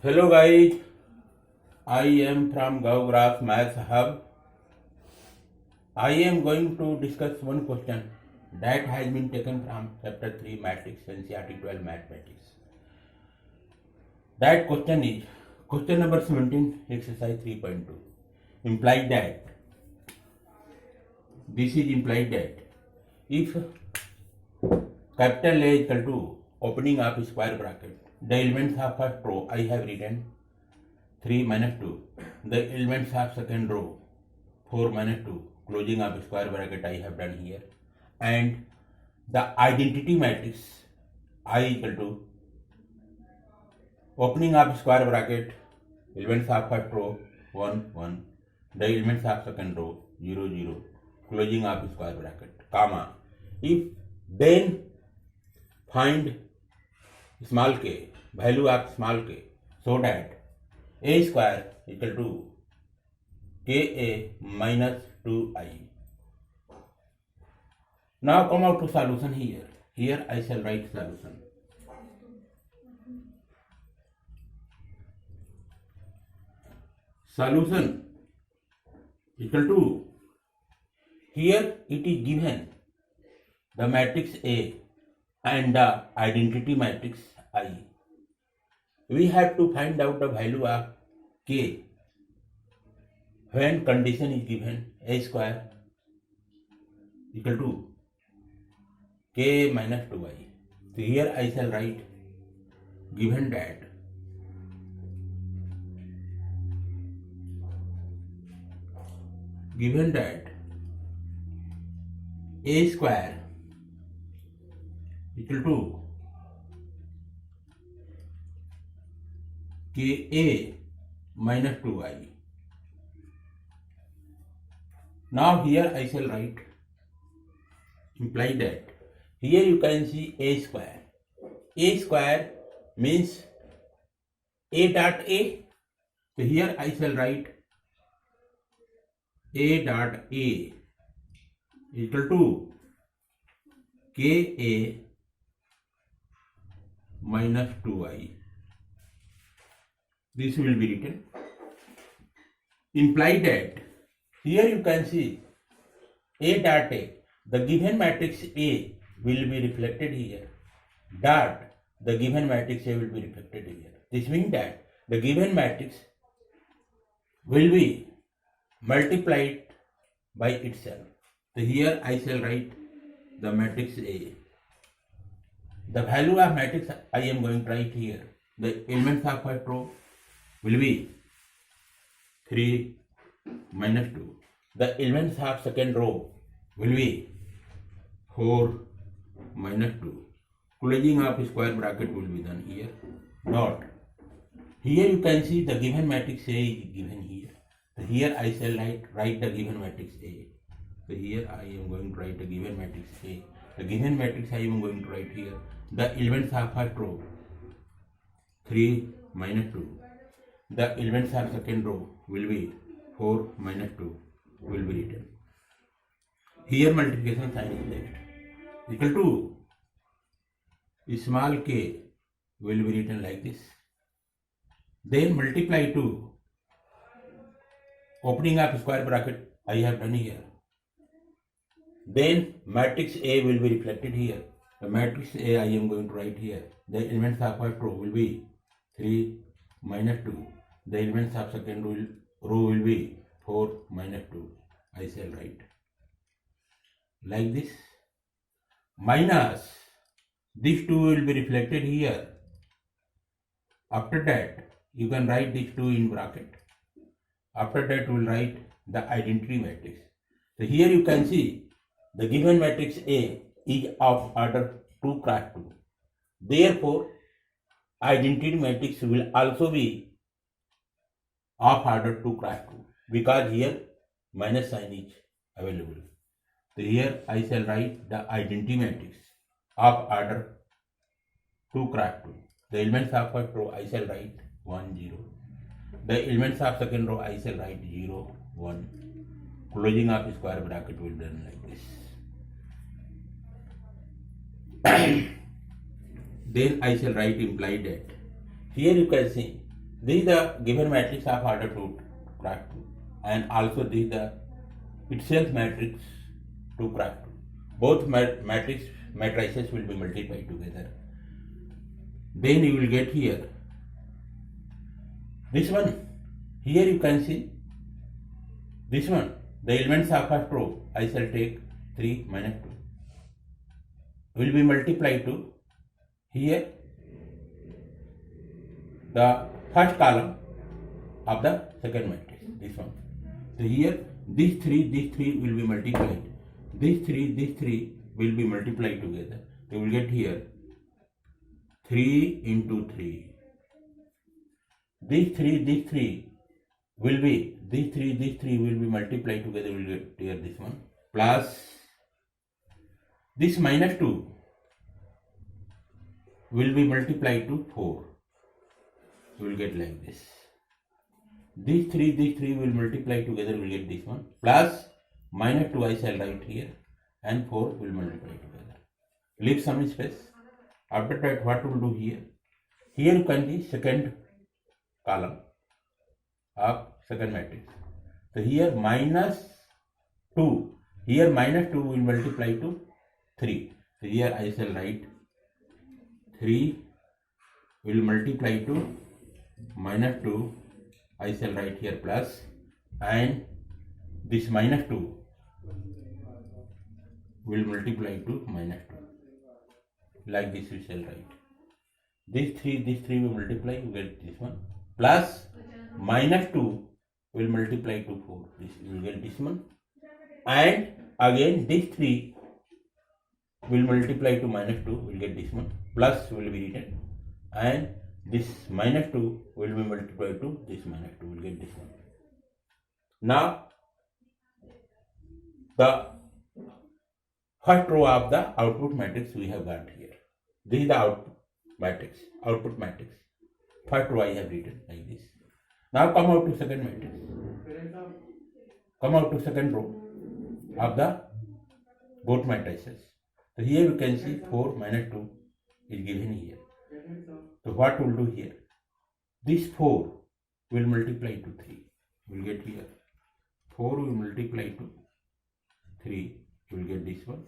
Hello guys, I am from GovGraph Maths Hub. I am going to discuss one question that has been taken from chapter 3 Matrix NCERT 12 Mathematics. That question is question number 17 exercise 3.2. Implied that this is implied that if capital A is equal to opening of square bracket, the elements of first row I have written 3 minus 2. The elements of second row 4 minus 2. Closing of square bracket I have done here. And the identity matrix I equal to opening of square bracket, elements of first row 1 1. The elements of second row 0 0. Closing of square bracket, comma. If then find small k, value of small k, so that a square equal to ka minus 2i. Now come out to solution here. Here I shall write solution. Solution equal to, here it is given the matrix A and the identity matrix I. We have to find out the value of k when condition is given a square equal to k minus 2i. So here I shall write given that a square equal to ka minus 2i. Now here I shall write imply that here you can see a square. A square means a dot a. So here I shall write a dot a equal to ka minus 2i. This will be written. Imply that here you can see a dot a. The given matrix A will be reflected here. Dot the given matrix A will be reflected here. This means that the given matrix will be multiplied by itself. So here I shall write the matrix A. The value of matrix I am going to write here. The elements of first row will be 3 minus 2. The elements of second row will be 4 minus 2. Closing of square bracket will be done here. Dot. Here you can see the given matrix A is given here. So here I shall write the given matrix A. So here I am going to write the given matrix A. The given matrix I am going to write here. The elements of first row 3 minus 2. The elements of second row will be 4 minus 2 will be written. Here multiplication sign is left. Equal to small k will be written like this. Then multiply to opening of square bracket I have done here. Then matrix A will be reflected here. The matrix A I am going to write here. The elements of first row will be 3 minus 2. The elements of second row will be 4 minus 2. I shall write like this. Minus this 2 will be reflected here. After that you can write this 2 in bracket. After that we will write the identity matrix. So here you can see the given matrix A is of order 2 cross 2. Therefore identity matrix will also be of order 2 cross 2 because here minus sign is available. So here I shall write the identity matrix of order 2 cross 2. The elements of first row I shall write 1 0. The elements of second row I shall write 0 1. Closing of square bracket will be done like this. Then I shall write implied that. Here you can see This is the given matrix of order 2 crack 2, and also this is the itself matrix to crack 2. Both matrices will be multiplied together. Then you will get here this one. Here you can see this one. The elements of first row I shall take 3 minus 2 will be multiplied to here the first column of the second matrix, this one. So here these three will be multiplied. These three will be multiplied together. You will get here 3 into 3. These three will be these three will be multiplied together. We will get here this one plus this minus 2 will be multiplied to 4. We will get like this. These three will multiply together. We will get this one plus minus 2 I shall write here, and 4 will multiply together. Leave some space. After that, what we will do here? Here you can see second column of second matrix. So here minus 2. Here minus 2 will multiply to 3. So here I shall write 3 will multiply to minus 2. I shall write here plus, and this minus 2 will multiply to minus 2. Like this we shall write. These three will multiply, you get this one plus minus 2 will multiply to 4. This you will get this one, and again these 3 will multiply to minus 2, will get this one plus will be written, and this minus 2 will be multiplied to this minus 2, will get this one. Now the first row of the output matrix we have got here. This is the output matrix. First row I have written like this. Now come out to second matrix. Come out to second row of the both matrices. So here you can see 4 minus 2 is given here. So what we'll do here? This 4 will multiply to 3. We'll get here 4 will multiply to 3. You will get this one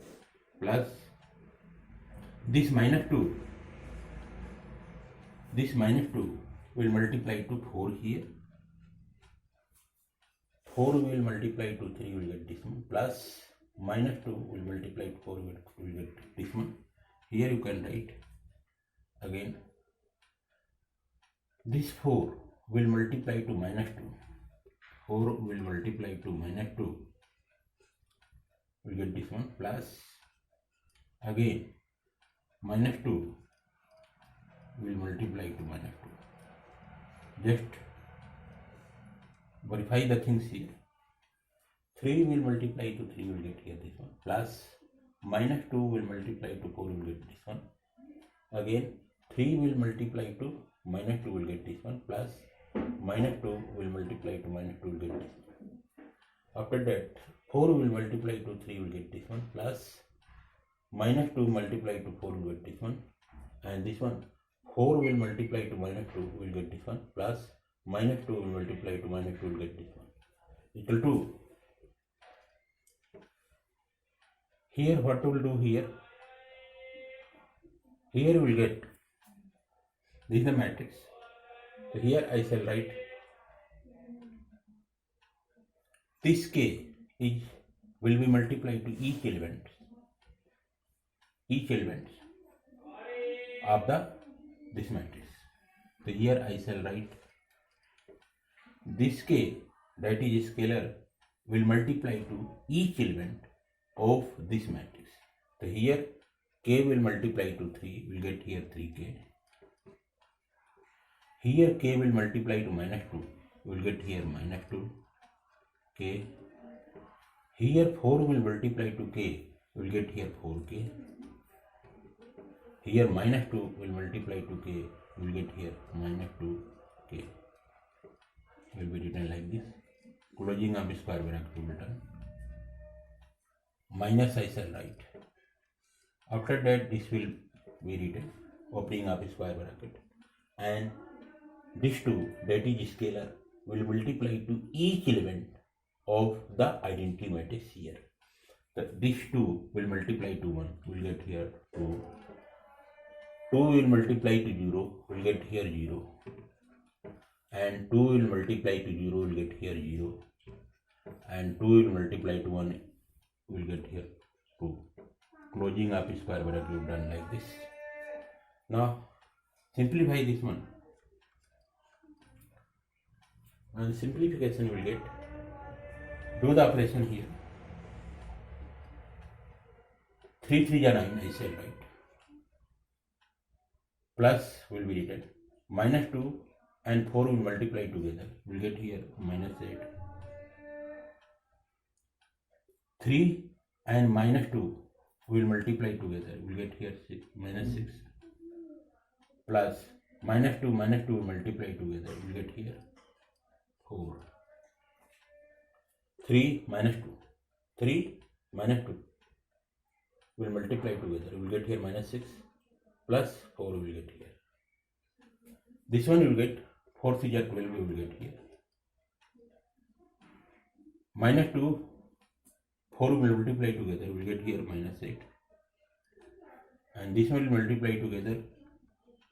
plus this minus 2. This minus 2 will multiply to 4 here. 4 will multiply to 3, will get this one plus minus 2 will multiply to 4, will get this one. Here you can write again this 4 will multiply to minus 2. 4 will multiply to minus 2, will get this one plus again minus 2 will multiply to minus 2. Just verify the things here. 3 will multiply to 3, will get here this one plus minus 2 will multiply to 4, will get this one. Again 3 will multiply to minus 2, will get this one plus minus 2 will multiply to minus 2, will get this one. After that 4 will multiply to 3, will get this one plus minus 2 multiply to 4, will get this one, and this one 4 will multiply to minus 2, will get this one plus minus 2 will multiply to minus 2, will get this one equal to. Here what we will do here? Here we will get this is the matrix. So here I shall write this k is will be multiplied to each element of this matrix. So here I shall write this k, that is scalar, will multiply to each element of this matrix. So here k will multiply to 3, will get here 3k. Here k will multiply to minus 2, will get here minus 2k. Here 4 will multiply to k, will get here 4k. Here minus 2 will multiply to k, will get here minus 2k. Will be written like this. Closing of square bracket will be done. Minus I shall write. After that this will be written, opening of square bracket, and This 2, that is scalar, will multiply to each element of the identity matrix here. This 2 will multiply to 1, we'll get here 2. 2 will multiply to 0, we'll get here 0. And 2 will multiply to 0, we'll get here 0. And 2 will multiply to 1, we'll get here 2. Closing up square bracket, we've done like this. Now simplify this one. And simplification will get, do the operation here. 3 3 are 9, I shall write. Plus will be written. Minus 2 and 4 will multiply together. We'll get here minus 8. 3 and minus 2 will multiply together. We'll get here minus 6. Plus minus 2 will multiply together. We'll get here 4. 3 minus 2. 3 minus 2 will multiply together. We'll get here minus 6. Plus 4 will get here. This one will get 4 3 are 12, we will get here. Minus 2, 4 will multiply together, we will get here minus 8. And this one will multiply together,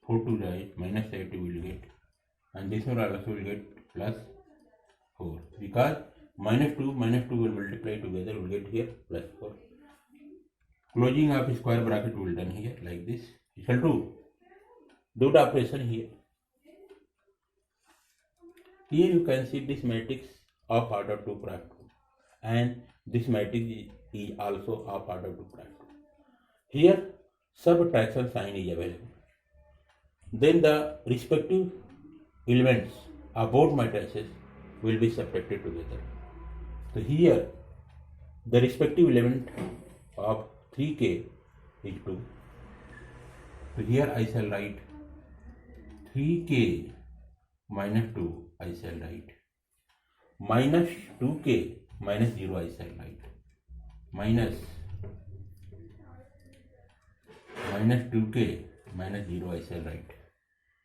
4 2 is minus 8 we will get. And this one also will get plus 4. Because minus 2 will multiply together, we will get here plus 4. Closing of square bracket will done here like this. Equal to, do the operation here. Here you can see this matrix of order 2 prime 2 and this matrix is also of order 2 prime 2. Here subtraction sign is available. Then the respective elements of both matrices will be subtracted together. So here the respective element of 3k is 2. So here I shall write 3k minus 2 I shall write. Minus 2k minus 0 I shall write. Minus 2k minus 0 I shall write.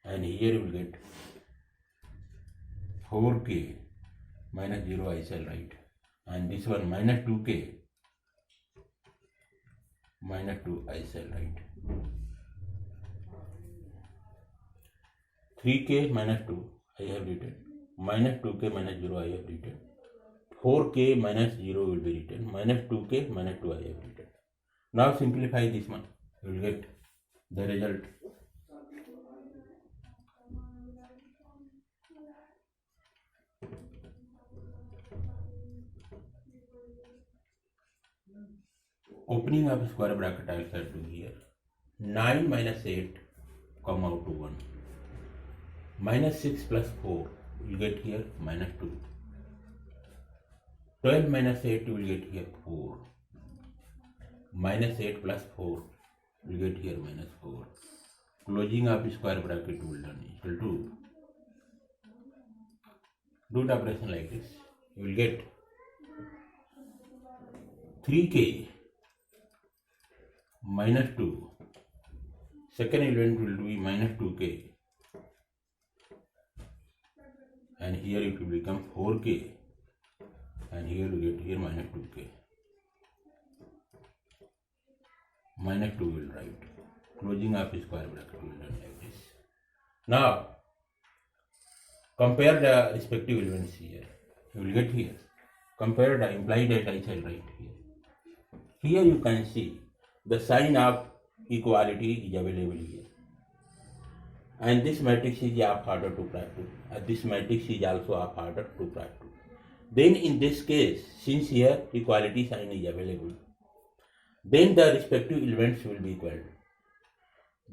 And here you will get 4k minus 0 I shall write. And this one minus 2k minus 2 I shall write. 3k minus 2 I have written. Minus 2k minus 0 I have written. 4k minus 0 will be written. Minus 2k minus 2 I have written. Now simplify this one. You will get the result. Opening of square bracket I shall do here. 9 minus 8 come out to 1. Minus 6 plus 4 you will get here minus 2. 12 minus 8 you will get here 4. Minus 8 plus 4 you will get here minus 4. Closing of square bracket will done equal to, do the operation like this. You will get 3k minus 2. Second element will be minus 2k. And here it will become 4k. And here you get here minus 2k. Minus 2 will write. Closing of square bracket will done like this. Now compare the respective elements here. You will get here. Compare the implied that I shall write here. Here you can see the sign of equality is available here. And this matrix is of order 2 prime 2. And this matrix is also of order 2 prime 2. Then in this case, since here equality sign is available, then the respective elements will be equal.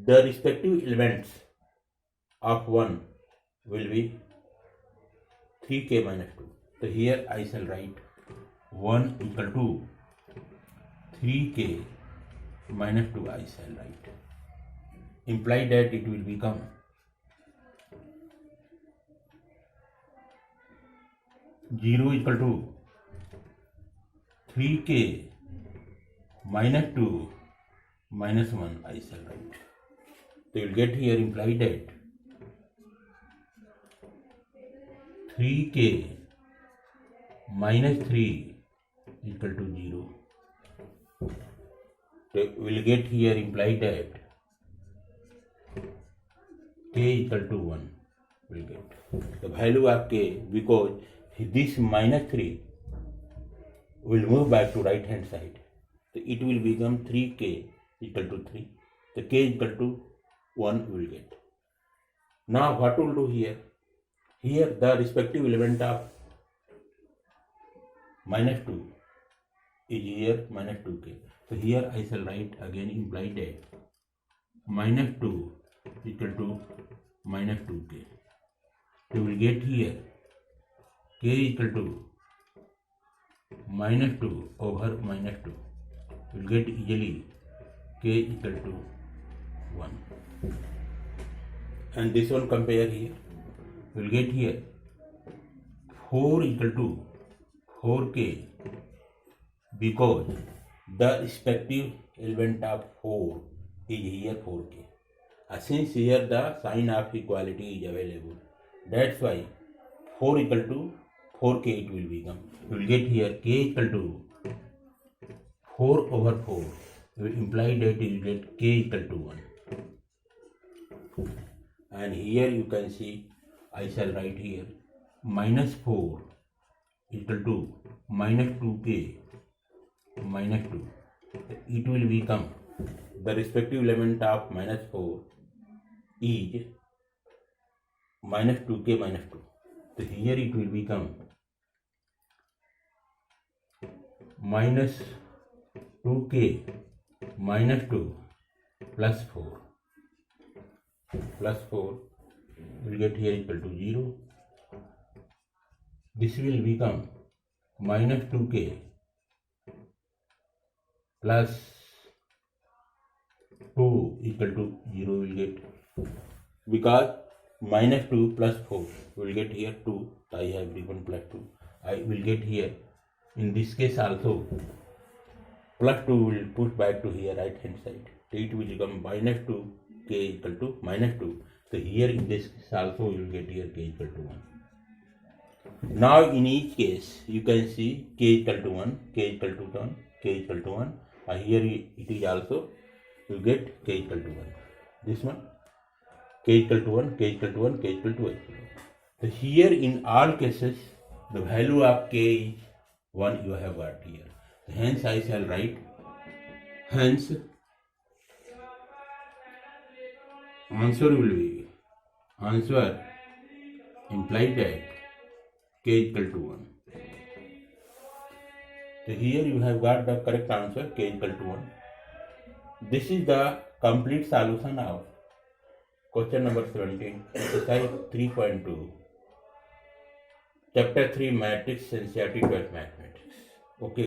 The respective elements of 1 will be 3k minus 2. So here I shall write 1 equal to 3k minus 2 I shall write. Imply that it will become 0 equal to 3k minus 2 minus 1 I shall write. So you will get here implied that 3k minus 3 equal to 0. So we'll get here implied that k equal to 1 will get the value of k, because this minus 3 will move back to right hand side. So it will become 3k equal to 3. The k equal to 1 will get. Now what we'll do here? Here the respective element of minus 2 is here minus 2k. So here I shall write again implied that minus 2 equal to minus 2k. So we will get here k equal to minus 2 over minus 2. We will get easily k equal to 1. And this one compare here. We will get here 4 equal to 4k, because the respective element of 4 is here 4k. Since here the sign of equality is available, that's why 4 equal to 4k it will become. We will get here k equal to 4 over 4. We will imply that you will get k equal to 1. And here you can see I shall write here minus 4 equal to minus 2k minus 2. It will become the respective element of minus 4 is minus 2k minus 2. So here it will become minus 2k minus 2 plus 4. Plus 4 will get here equal to 0. This will become minus 2k plus 2 equal to 0 will get, because minus 2 plus 4 will get here 2. I have written plus 2. I will get here in this case also plus 2 will push back to here right hand side. So it will become minus 2k equal to minus 2. So here in this case also you will get here k equal to 1. Now in each case you can see k equal to 1, k equal to 1, k equal to 1. Here it is also you get k equal to 1. This one k equal to 1, k equal to 1, k equal to 1. So here in all cases the value of k is 1 you have got here. Hence I shall write, hence answer will be, answer implied that k equal to 1. So here you have got the correct answer, k equal to 1. This is the complete solution of question number 17, exercise 3.2, chapter 3 matrix NCERT 12 mathematics. Okay.